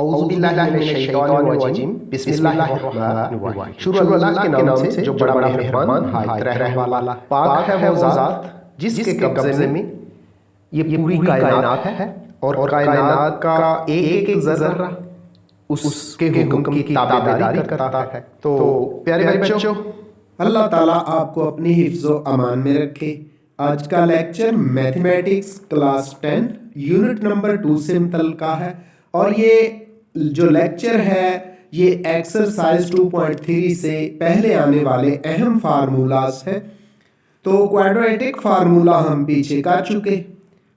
औज़ुबिल्लाहिमिनश्शैतानिर्रजीम बिस्मिल्लाहिर्रहमानिर्रहीम। शुरू अल्लाह के नाम से जो बड़ा मेहरबान हायत रहम वाला। पाक है वो ज़ात जिसके कब्ज़े में ये पूरी कायनात है और कायनात का एक एक ज़र्रा उसके हुक्म की ताबेदारी करता है। तो प्यारे बच्चों, अल्लाह ताला आपको अपनी हिफ्ज़ो अमान में रखे। आज का lecture mathematics class 10 unit number 2 से मुतल्लिक़ का है और ये जो लेक्चर है ये एक्सरसाइज 2.3 से पहले आने वाले अहम फार्मूलाज है। तो क्वाड्रेटिक फार्मूला हम पीछे कर चुके,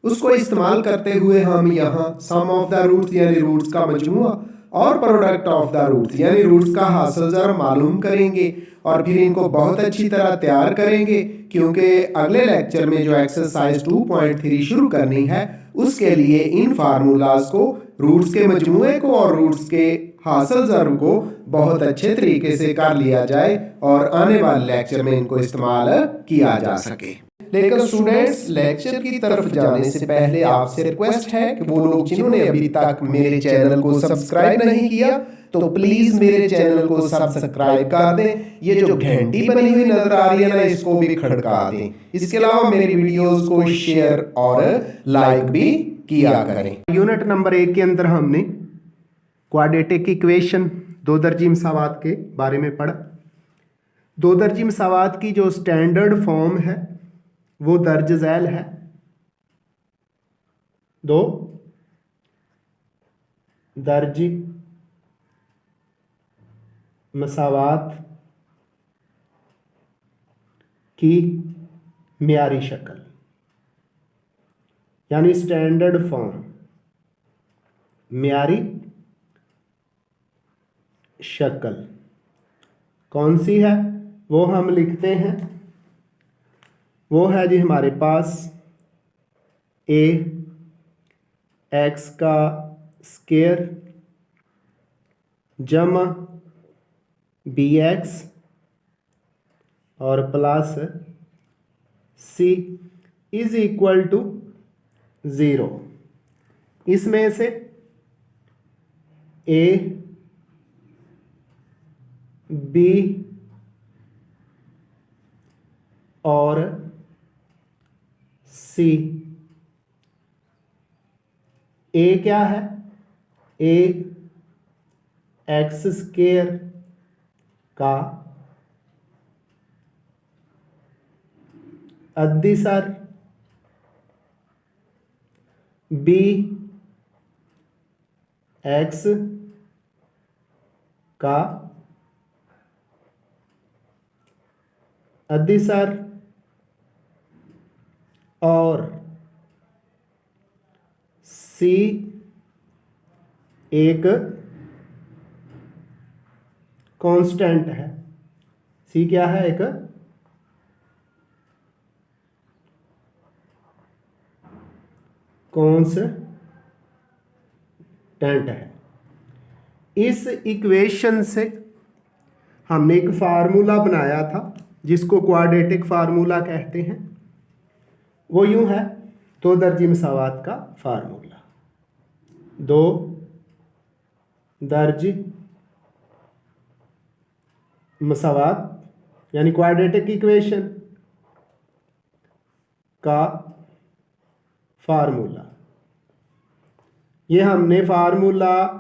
उसको इस्तेमाल करते हुए हम यहाँ सम ऑफ द रूट्स यानी रूट्स का मजमूआ और प्रोडक्ट ऑफ द रूट्स यानी रूट्स का हासिल ज़रा मालूम करेंगे और फिर इनको बहुत अच्छी तरह तैयार करेंगे, क्योंकि अगले लेक्चर में जो एक्सरसाइज 2.3 शुरू करनी है उसके लिए इन फार्मूलाज को, रूट्स के मजमूए को और रूट्स के हासिल ज़र को बहुत अच्छे तरीके से कर लिया जाए और आने वाले लेक्चर में इनको इस्तेमाल किया जा सके। लेकिन स्टूडेंट्स, लेक्चर की तरफ जाने से पहले आपसे रिक्वेस्ट है कि वो लोग जिन्होंने अभी तक मेरे चैनल को सब्सक्राइब नहीं किया तो प्लीज मेरे चैनल को सब्सक्राइब कर दें। ये जो घंटी बनी हुई नजर आ रही है ना, इसको भी खड़का दें। इसके अलावा मेरी वीडियोस को शेयर और लाइक भी किया करें। यूनिट नंबर 1 के अंदर हमने क्वाड्रेटिक इक्वेशन, दो दर्जी मसावात के बारे में पढ़ा। दो दर्जी मसावात की जो स्टैंडर्ड फॉर्म है वो दर्ज झैल है। दो दर्जी मसावात की म्यारी शक्ल यानी स्टैंडर्ड फॉर्म, म्यारी शक्ल कौन सी है वो हम लिखते हैं। वो है जी हमारे पास ए एक्स का स्क्वायर जमा बी एक्स और plus c is equal to 0। इसमें से ए बी और सी, ए क्या है, ए एक्स स्क्वायर का अद्दिसर, बी एक्स का अद्दिसर और सी एक कांस्टेंट है। सी क्या है, एक कांस्टेंट है। इस इक्वेशन से हमने एक फार्मूला बनाया था जिसको क्वाड्रेटिक फार्मूला कहते हैं। वो यूं है, दो दर्जी मसावात का फार्मूला। दो दर्जी मसावात यानी क्वाड्रेटिक इक्वेशन का फार्मूला। ये हमने फार्मूला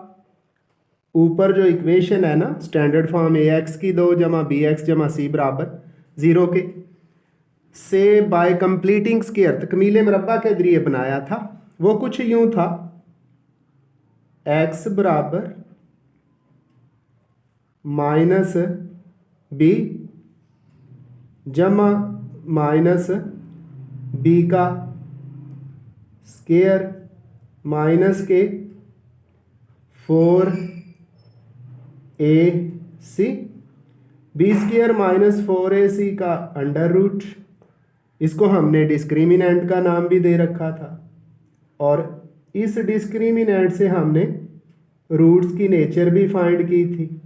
ऊपर जो इक्वेशन है ना, स्टैंडर्ड फॉर्म ए एक्स की 2 जमा बी एक्स जमा सी बराबर 0 के से बाय कंप्लीटिंग स्क्वायर तकमीले मुरब्बा के जरिए बनाया था। वो कुछ यूं था, x बराबर माइनस बी जमा माइनस बी का स्क्वायर माइनस के 4ac, B square minus 4ac का अंडर रूट। इसको हमने डिस्क्रिमिनेंट का नाम भी दे रखा था और इस डिस्क्रिमिनेंट से हमने रूट्स की नेचर भी फाइंड की थी।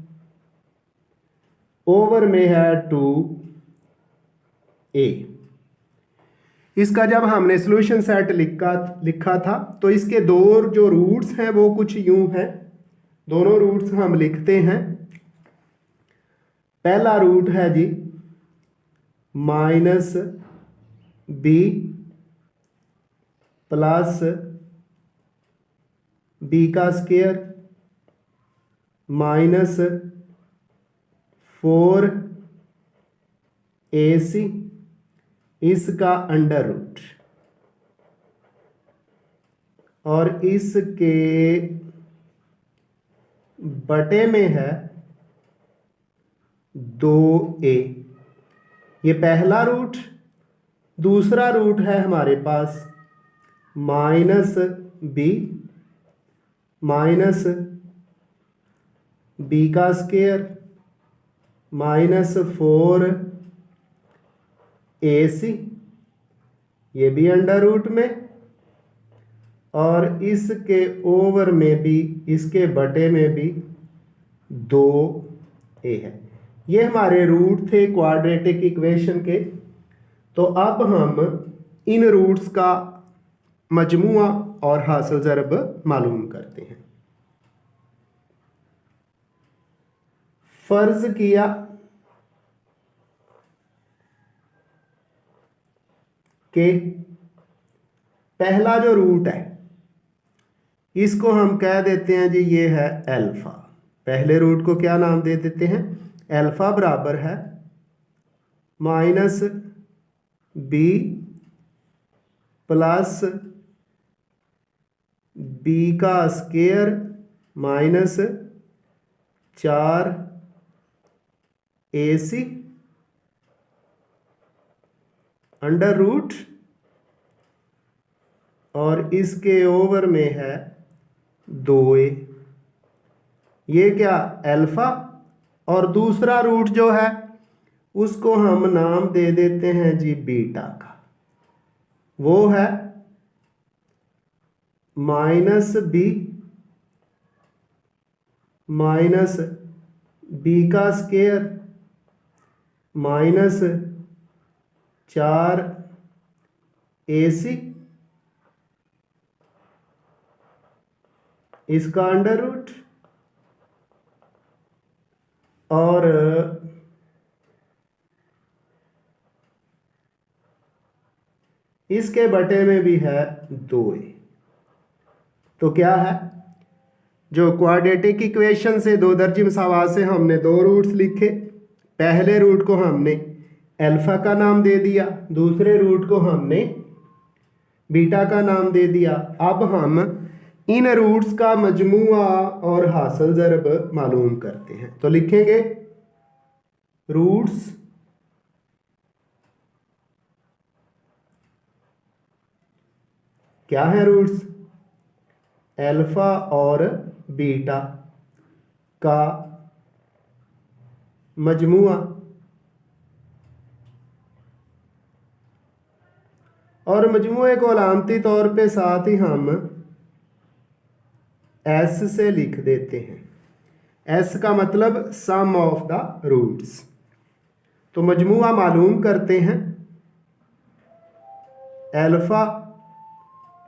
ओवर में है 2a। इसका जब हमने सॉल्यूशन सेट लिखा था तो इसके दो जो रूट्स हैं वो कुछ यूं हैं। दोनों रूट्स हम लिखते हैं। पहला रूट है जी माइनस बी प्लस बी का स्क्वायर माइनस 4ac इसका अंडर रूट और इसके बटे में है 2a। ये पहला रूट। दूसरा रूट है हमारे पास माइनस बी का स्क्वायर माइनस 4ac ये भी अंडर रूट में और इसके ओवर में भी इसके बटे में भी 2a है। ये हमारे रूट थे क्वाड्रेटिक इक्वेशन के। तो अब हम इन रूट्स का मजमुआ और हासिल ज़रब मालूम करते हैं। फर्ज किया कि पहला जो रूट है इसको हम कह देते हैं जी ये है अल्फा। पहले रूट को क्या नाम दे देते हैं? अल्फा बराबर है माइनस बी प्लस बी का square minus 4ac under root और इसके ओवर में है 2a। ये क्या अल्फा। और दूसरा रूट जो है उसको हम नाम दे देते हैं जी बीटा का। वो है माइनस बी का स्क्वायर माइनस 4ac इसका अंडर रूट और इसके बटे में भी है 2a। तो क्या है? जो क्वाड्रेटिक इक्वेशन से दो दर्जी मसावात से हमने दो रूट्स लिखे। पहले रूट को हमने अल्फा का नाम दे दिया, दूसरे रूट को हमने बीटा का नाम दे दिया। अब हम इन रूट्स का मजमुआ और हासिल ज़रब मालूम करते हैं। तो लिखेंगे रूट्स क्या है? रूट्स अल्फा और बीटा का मजमुआ और मजमुए को अलामती तौर पे साथ ही हम S से लिख देते हैं। S का मतलब सम ऑफ द रूट्स। तो मजमुआ मालूम करते हैं। अल्फा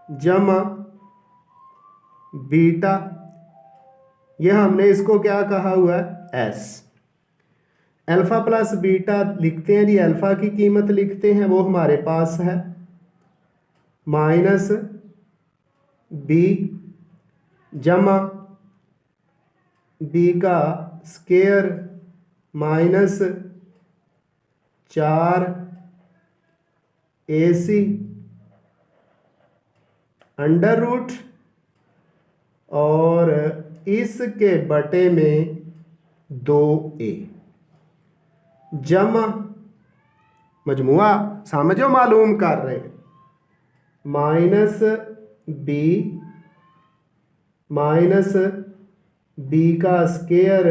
जमा बीटा, यह हमने इसको क्या कहा हुआ है? S। अल्फा प्लस बीटा लिखते हैं जी। अल्फा की कीमत लिखते हैं, वो हमारे पास है माइनस बी जमा बी का square minus 4ac under root और इसके बटे में 2a जमा मजमुआ समझो मालूम कर रहे हैं माइनस बी का स्क्वायर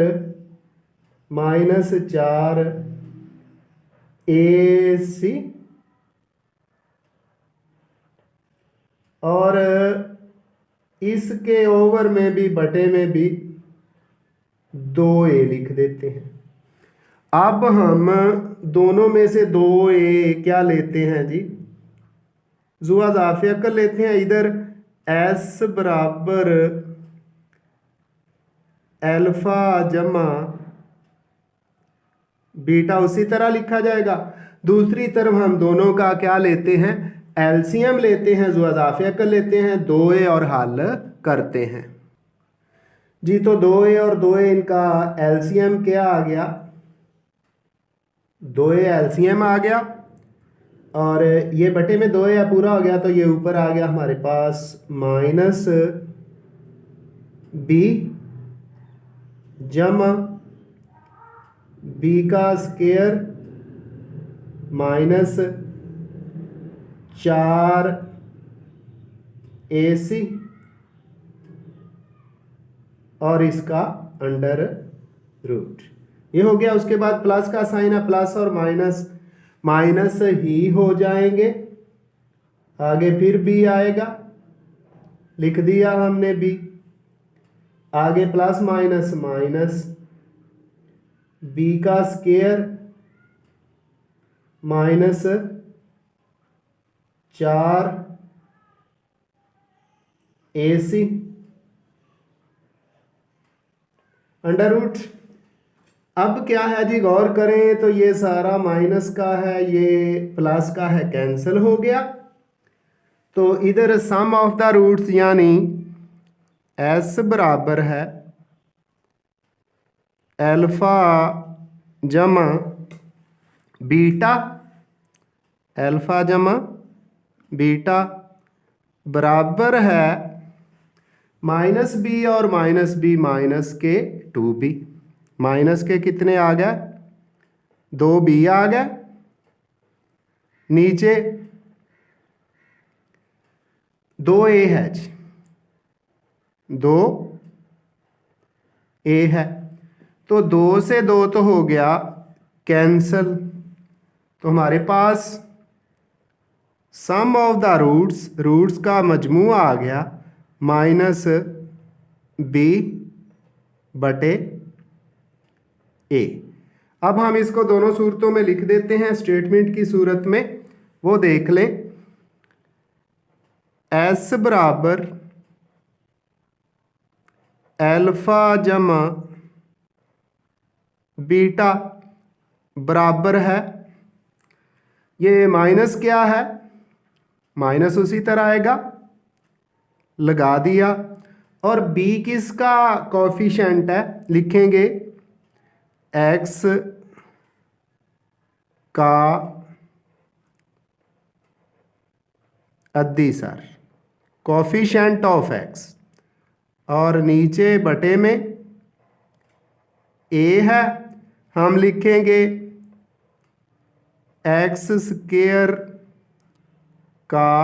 माइनस 4ac और इसके ओवर में भी बटे में भी 2a लिख देते हैं। अब हम दोनों में से 2a क्या लेते हैं जी? जुआ ज़ाफ़िया कर लेते हैं। इधर S बराबर अल्फा जमा बीटा उसी तरह लिखा जाएगा। दूसरी तरफ हम दोनों का क्या लेते हैं, एलसीएम लेते हैं, जो इजाफिया कर लेते हैं 2a और हल करते हैं जी। तो 2a और 2a इनका एलसीएम क्या आ गया, 2a एलसीएम आ गया और ये बटे में 2a पूरा हो गया, तो ये ऊपर आ गया हमारे पास माइनस b जमा b का स्क्वायर माइनस 4ac और इसका अंडर रूट, ये हो गया। उसके बाद प्लस का साइन है, प्लस और माइनस माइनस ही हो जाएंगे, आगे फिर b आएगा, लिख दिया हमने b, आगे प्लस माइनस माइनस b का square minus 4ac under root. अब क्या है जी, गौर करें तो ये सारा माइनस का है, ये प्लस का है, कैंसिल हो गया। तो इधर सम ऑफ द रूट्स यानी s बराबर है अल्फा जमा बीटा, अल्फा जमा बीटा बराबर है माइनस बी और माइनस बी माइनस के 2b, माइनस के कितने आ गए 2b आ गए, नीचे 2a है जी, 2a है, तो 2 से 2 तो हो गया कैंसल, तो हमारे पास सम ऑफ द रूट्स, रूट्स का मजमू आ गया माइनस b बटे a। अब हम इसको दोनों सूरतों में लिख देते हैं, स्टेटमेंट की सूरत में वो देख लें। s बराबर अल्फा जमा बीटा बराबर है, ये माइनस क्या है, माइनस उसी तरह आएगा, लगा दिया, और b किसका कोफिशिएंट है, लिखेंगे x का अद्दीसर, कोफिशिएंट ऑफ x, और नीचे बटे में a है, हम लिखेंगे x स्क्वायर का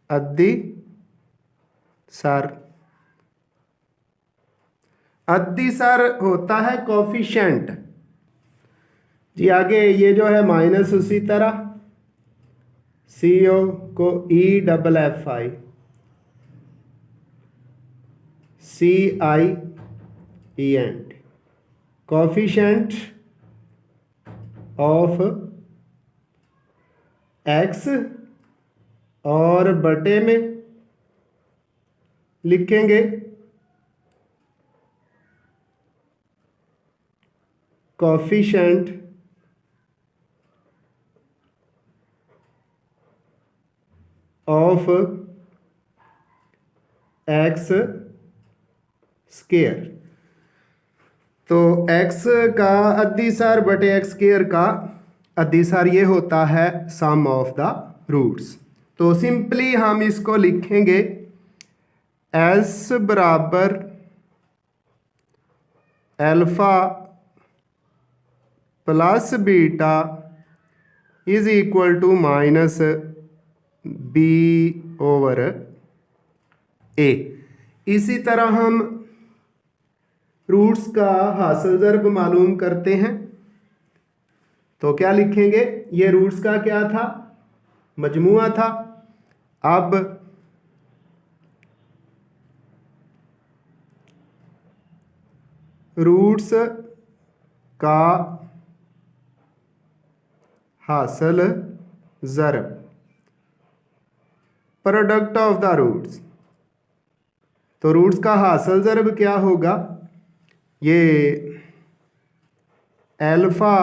अद्दीसर, अद्दीसर होता है कोफिशिएंट जी। आगे ये जो है माइनस उसी तरह CO को EFFI CIENT, coefficient of x, और बटे में लिखेंगे कोफिशिएंट ऑफ x स्क्वायर, तो x का अद्दीसर बटे x स्क्वायर का अद्दीसर ये होता है सम ऑफ द रूट्स। तो सिंपली हम इसको लिखेंगे s बराबर alpha plus beta is equal to minus b over a। इसी तरह हम रूट्स का हासिल ज़र्ब मालूम करते हैं, तो क्या लिखेंगे, ये रूट्स का क्या था, मजमुआ था। अब रूट्स का हासिल ज़र्ब प्रोडक्ट ऑफ द रूट्स। तो रूट्स का हासिल ज़रब क्या होगा, ये अल्फ़ा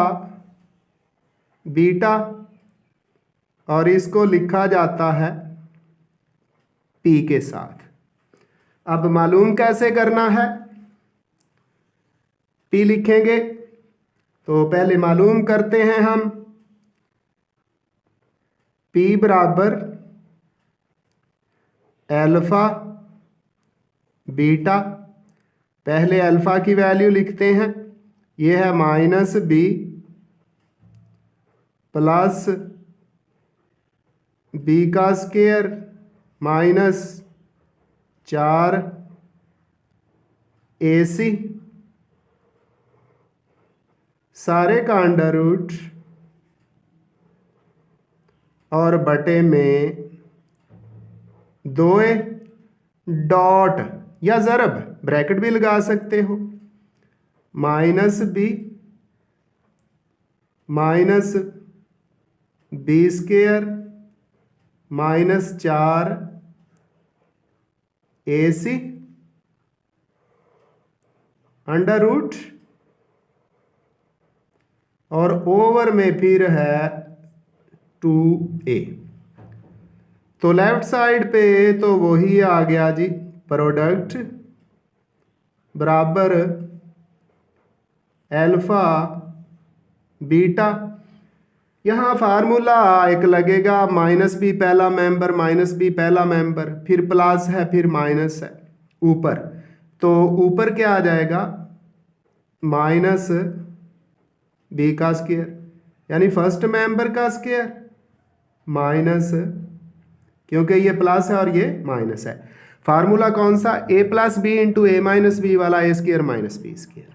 बीटा, और इसको लिखा जाता है पी के साथ। अब मालूम कैसे करना है, पी लिखेंगे तो पहले मालूम करते हैं हम, पी बराबर अल्फ़ा बीटा। पहले अल्फ़ा की वैल्यू लिखते हैं, ये है -b प्लस b का स्क्वायर माइनस 4ac सारे का अंडर रूट और बटे में 2a डॉट या ज़रब ब्रैकेट भी लगा सकते हो, -b minus b square minus 4ac under root और ओवर में फिर है 2a। तो लेफ्ट साइड पे तो वही आ गया जी, प्रोडक्ट बराबर अल्फ़ा बीटा। यहाँ फार्मूला एक लगेगा, -b पहला मेंबर, -b पहला मेंबर, फिर प्लस है, फिर माइनस है ऊपर। तो ऊपर क्या आ जाएगा, -b का स्क्वायर यानी फर्स्ट मेंबर का स्क्वायर माइनस, क्योंकि ये प्लस है और ये माइनस है। फार्मूला कौन सा, a plus b into a minus b वाला, a square minus b square.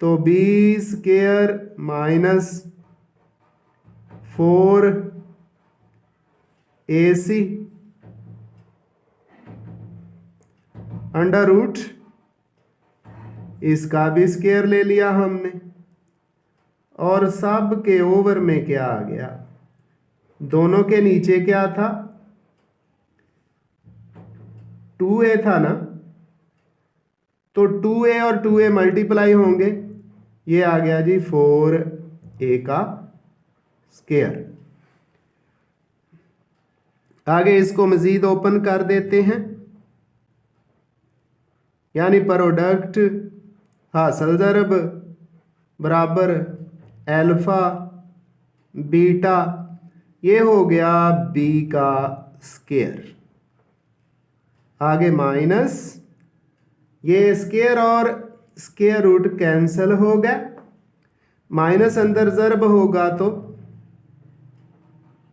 तो b square minus 4ac under root, इसका भी स्क्वायर ले लिया हमने, और सब के ओवर में क्या आ गया, दोनों के नीचे क्या था, 2a था ना, तो 2a और 2a मल्टीप्लाई होंगे, ये आ गया जी 4a का स्क्वायर। आगे इसको मजीद ओपन कर देते हैं, यानी प्रोडक्ट हासिल ज़रब बराबर अल्फ़ा बीटा, ये हो गया b का स्क्वायर। आगे माइनस, ये स्क्वायर और स्क्वायर रूट कैंसिल हो गया, माइनस अंदर ज़रब होगा तो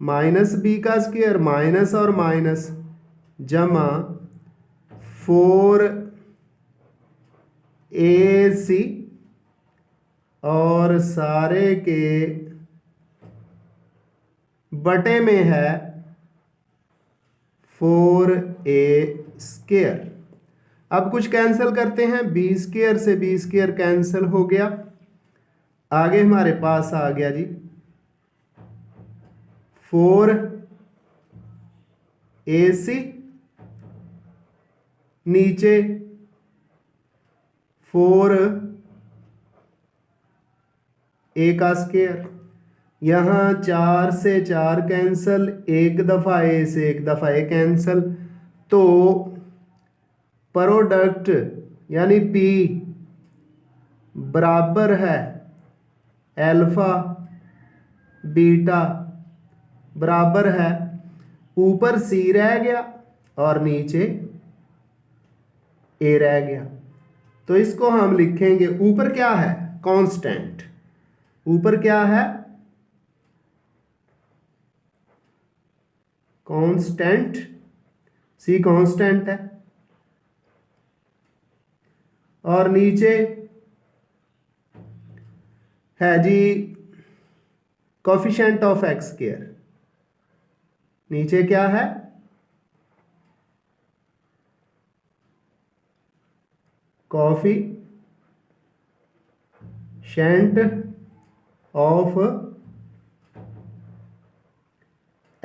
-b का स्क्वायर माइनस और माइनस जमा 4ac और सारे के बटे में है 4a स्क्वायर। अब कुछ कैंसिल करते हैं, b स्क्वायर से b स्क्वायर कैंसिल हो गया। आगे हमारे पास आ गया जी 4ac, नीचे 4a का स्क्वायर, यहाँ 4 से 4 कैंसिल, एक दफ़ा a से एक दफ़ा a कैंसिल, तो प्रोडक्ट यानी p बराबर है अल्फ़ा बीटा बराबर है, ऊपर c रह गया और नीचे a रह गया। तो इसको हम लिखेंगे, ऊपर क्या है, कांस्टेंट, ऊपर क्या है, कांस्टेंट, c कांस्टेंट है, और नीचे है जी कोफिशिएंट ऑफ एक्स स्क्वायर, नीचे क्या है, coefficient of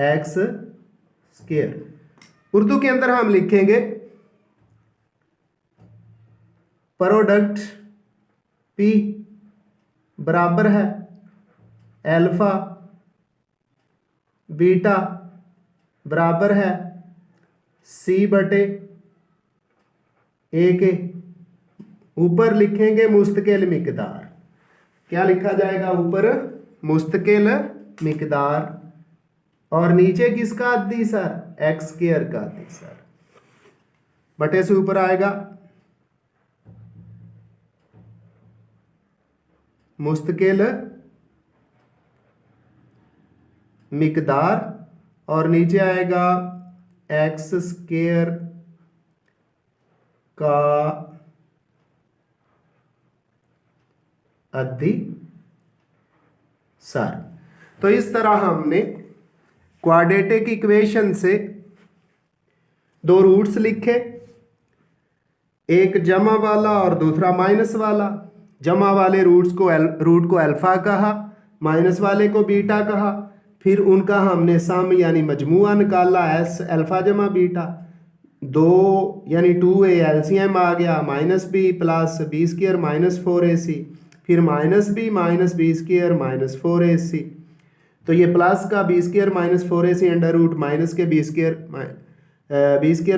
x square. Urdu के अंदर हम लिखेंगे प्रोडक्ट P बराबर है अल्फा बीटा बराबर है C बटे A के। ऊपर लिखेंगे मुस्तकिल मिकदार। क्या लिखा जाएगा ऊपर? मुस्तकिल मिकदार। और नीचे किसका अद्दी सर? एक्स स्क्वायर का अद्दी सर। बटे से ऊपर आएगा मुस्तकिल मिकदार और नीचे आएगा एक्स स्क्वायर का अद्दी सर। तो इस तरह हमने क्वाड्रेटिक इक्वेशन से दो रूट्स लिखे, एक जमा वाला और दूसरा माइनस वाला। जमा वाले रूट को अल्फा कहा, माइनस वाले को बीटा कहा। फिर उनका हमने सम यानी मजमुआ निकाला, एस अल्फा जमा बीटा। 2 यानी 2a एलसीएम आ गया, minus b plus b square minus 4ac, फिर minus b square minus 4ac। तो ये प्लस का b square minus 4ac under root minus के b square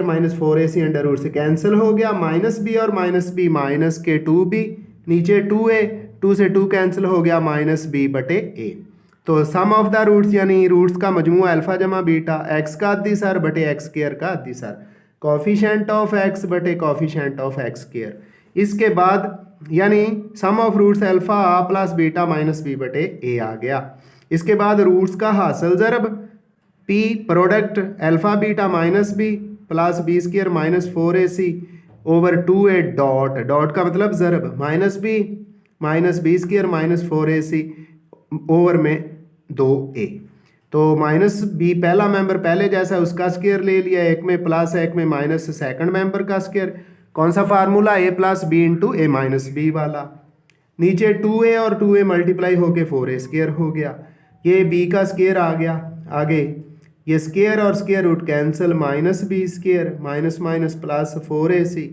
minus 4ac under root से कैंसिल हो गया। माइनस बी और माइनस बी माइनस के 2b, नीचे 2a, 2 से 2 कैंसिल हो गया माइनस b बटे a। तो सम ऑफ द रूट्स यानी रूट्स का मजमू अल्फा जमा बीटा एक्स का अद्दी सर बटे एक्स स्क्वायर का अद्दी सर, कॉफिशेंट ऑफ एक्स बटे कॉफिशेंट ऑफ एक्स स्क्वायर। इसके बाद यानी sum of roots alpha plus beta minus b बटे ए आ गया। इसके बाद रूट्स का हासिल ज़रब p product alpha beta minus b plus b square minus 4ac over 2a dot, dot का मतलब ज़रब, minus b square minus 4ac over में 2a। तो माइनस बी पहला मेंबर पहले जैसा उसका स्क्वायर ले लिया, एक में प्लस है एक में माइनस, सेकंड मेंबर का स्क्वायर। कौन सा formula? a plus b into a minus b वाला। नीचे 2a और 2a मल्टीप्लाई होके 4a स्क्वायर हो गया। ये b का स्क्वायर आ गया। आगे ये स्क्वायर और square root cancel, minus b square minus minus plus 4ac,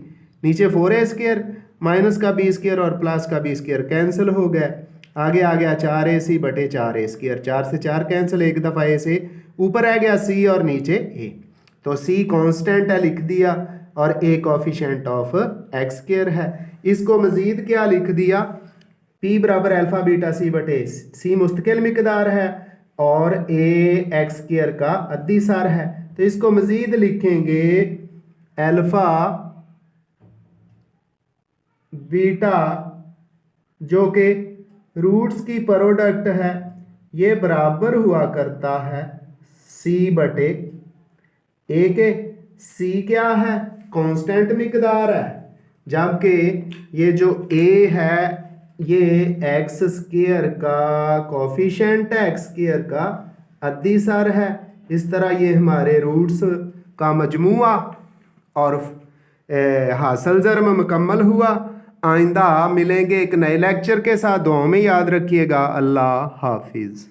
नीचे 4a स्क्वायर माइनस का बी स्क्वायर और प्लस का बी स्क्वायर कैंसिल हो गया। आगे आ गया 4ac बटे 4a स्क्वायर, 4 से 4 कैंसिल, एक दफ़ा a से ऊपर आ गया c और नीचे a। तो c कांस्टेंट है लिख दिया और a coefficient of x square है। इसको मज़ीद क्या लिख दिया? p बराबर अल्फा बीटा c बटे c मुस्तकिल मिकदार है और a एक्स स्क्वायर का अद्दी सर है। तो इसको मज़ीद लिखेंगे अल्फा बीटा जो कि रूट्स की प्रोडक्ट है, ये बराबर हुआ करता है c बटे a के। c क्या है? कांस्टेंट मिकदार है, जबकि ये जो a है ये एक्स स्क्वायर का कोफिशिएंट है, एक्स स्क्वायर का अद्दी सर है। इस तरह ये हमारे रूट्स का मजमुआ और हासिल ज़रब मुकम्मल हुआ। आइंदा मिलेंगे एक नए लेक्चर के साथ। दुआओं में याद रखिएगा। अल्लाह हाफिज़।